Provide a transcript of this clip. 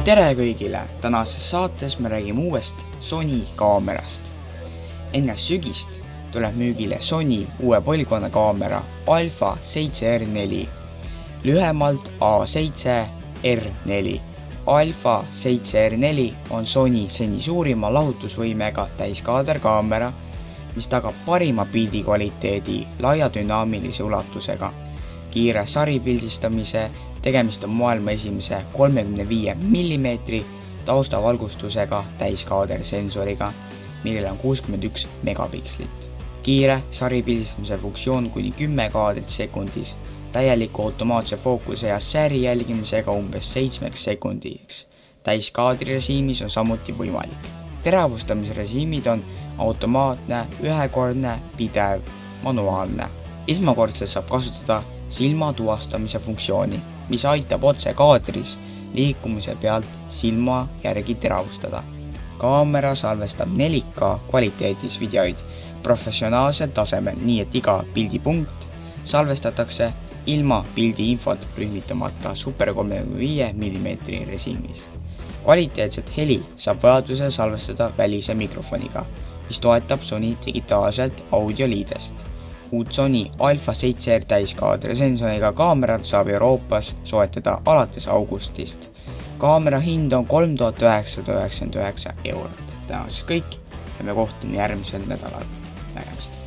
Tere kõigile! Tänases saates me räägime uuest Sony kaamerast. Enne sügist tuleb müügile Sony uue põlvkonna kaamera Alpha 7R4, lühemalt A7R4. Alpha 7R4 on Sony seni suurima lahutusvõimega täiskaaderkaamera, mis tagab parima pildi kvaliteedi laia dünaamilise ulatusega, kiire saripildistamise. Tegemist on maailma esimese 35 mm taustavalgustusega täiskaadersensoriga, millel on 61 megapikslit. Kiire saripildistamise funktsioon kuni 10 kaadrit sekundis, täieliku automaatse fookuse ja säri jälgimisega umbes 7 sekundiks. Täiskaadrirežiimis on samuti võimalik. Teravustamisrežiimid on automaatne, ühekordne, pidev, manuaalne. Esmakordselt saab kasutada silma tuvastamise funktsiooni, mis aitab otse kaadris liikumise pealt silma järgi teravustada. Kaamera salvestab 4K kvaliteedis videoid professionaalsel tasemel, nii et iga pildipunkt salvestatakse ilma pildi infot rühmitamata Super 35 mm režiimis. Kvaliteetset heli saab vajadusel salvestada välise mikrofoniga, mis toetab Sony digitaalselt audioliidest. Uut Sony Alpha 7R täiskaadersensoriga kaamerat saab Euroopas soetada alates augustist. Kaamera hind on 3999 €. Tänaseks kõik ja me kohtume järgmisel nädalal. Nägemist!